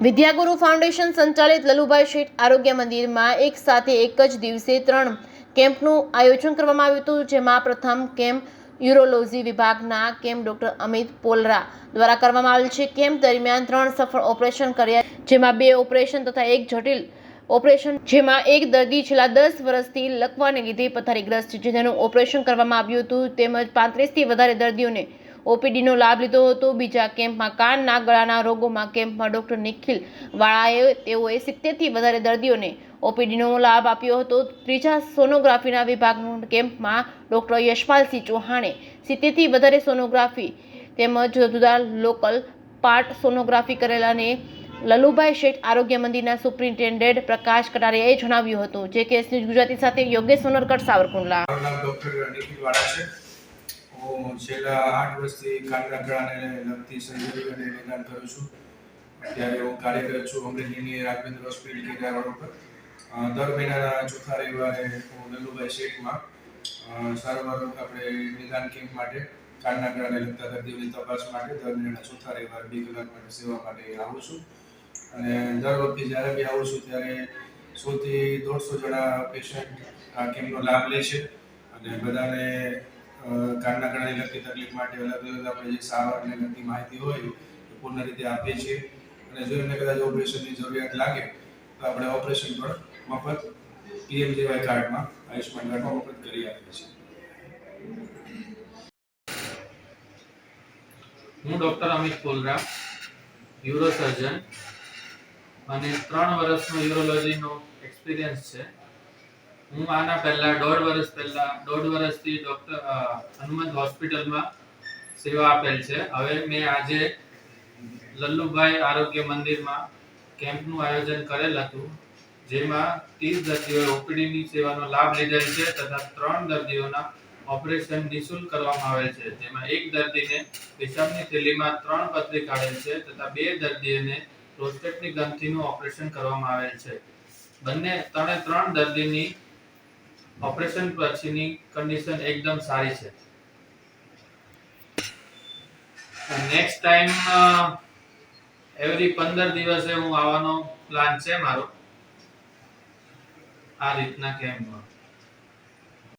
વિદ્યાગુરુ foundation સંચાલિત લલુભાઈ શેઠ આરોગ્ય મંદિરમાં એક સાથે એક જ દિવસે 3 કેમ્પનું આયોજન કરવામાં આવ્યું હતું, જેમાં પ્રથમ કેમ્પ યુરોલોજી વિભાગના કેમ્પ ડોક્ટર અમિત પોલરા દ્વારા કરવામાં આવેલ છે. કેમ્પ દરમિયાન 3 સફળ ઓપરેશન કર્યા, જેમાં 2 ઓપરેશન તથા એક જટિલ ઓપરેશન, જેમાં એક દર્દી છેલ્લા 10 વર્ષથી લકવાને લીધે પથારીગ્રસ્ત છે, જેનું ઓપરેશન કરવામાં આવ્યું હતું. તેમજ 35થી વધારે દર્દીઓને ઓપીડીનો લાભ લીધો હતો. બીજા કેમ્પમાં કાન નાક ગળાના રોગોમાં કેમ્પમાં ડોક્ટર નિખિલ વાળાએ તેઓએ 70થી વધારે દર્દીઓને ઓપીડીનો લાભ આપ્યો હતો. ત્રીજા સોનોગ્રાફીના વિભાગના કેમ્પમાં ડોક્ટર યશપાલસિંહ ચૌહાણે 70થી વધારે સોનોગ્રાફી તેમજ જુદા જુદા લોકલ પાર્ટ સોનોગ્રાફી કરેલા અને લલુભાઈ શેઠ આરોગ્ય મંદિરના સુપ્રિન્ટેન્ડન્ટ પ્રકાશ કટારિયાએ જણાવ્યું હતું. જે કેસ ન્યૂઝ ગુજરાતી સાથે યોગેશ સોનરકટ, સાવરકુંડલા. ડોક્ટર નિખિલ વાળા છે. હું છેલ્લા 8 વર્ષથી કાનના ગળાને લગતી સર્જરી અને નિદાન કરું છું. અત્યારે હું કાર્યરત છું અમરેલીની રાઘવેન્દ્ર હોસ્પિટલ કેરા રોડ પર. દર મહિનાના ચોથા રવિવારે હું લલુભાઈ શેઠમાં સારવાર આપણે નિદાન કેમ્પ માટે કાનના ગળાને લગતા દર્દીઓની તપાસ માટે દર મહિનાના ચોથા રવિવારે 2 કલાક માટે સેવા માટે આવું છું. અને દર વખતે જ્યારે બી આવું છું ત્યારે 100 થી 150 જણા પેશન્ટ આ કેમ્પનો લાભ લે છે અને બધાને કાનના ગળાને લગતી તકલીફ માટે અલગ અલગ આપણે જે સારવારને લગતી માહિતી હોય એ પૂર્ણ રીતે આપીએ છીએ. અને જો એમને કદાચ ઓપરેશનની જરૂરિયાત લાગે તો આપણે ઓપરેશન પણ મફત પીએમજેવાય કાર્ડમાં, આયુષ્માન કાર્ડમાં મફત કરી આપીએ છીએ. હું ડોક્ટર અમિત પોલરા, યુરોસર્જન, અને 3 વર્ષનો યુરોલોજીનો એક્સપિરિયન્સ છે. હું આના પહેલા 1.5 વર્ષથી ડોક્ટર હનુમંત હોસ્પિટલમાં સેવા આપેલ છે. હવે મેં આજે લલ્લુભાઈ આરોગ્ય મંદિરમાં કેમ્પનું આયોજન કરેલ હતું, જેમાં 30 દર્દીઓએ ઓપીડીની સેવાનો લાભ લીધેલ છે તથા 3 દર્દીઓના ઓપરેશન નિઃશુલ્ક કરવામાં આવેલ છે. જેમાં એક દર્દીને પેશાબની થેલીમાં 3 પથરી કાઢેલ છે તથા 2 દર્દીઓને પ્રોસ્ટેટની ગ્રંથિનું ઓપરેશન કરવામાં આવેલ છે. ત્રણે 3 દર્દીની ઓપરેશન પછીની કન્ડિશન એકદમ સારી છે. નેક્સ્ટ ટાઈમ એવરી 15 દિવસે હું આવવાનો પ્લાન છે મારો આ રીતના કેમ્પમાં.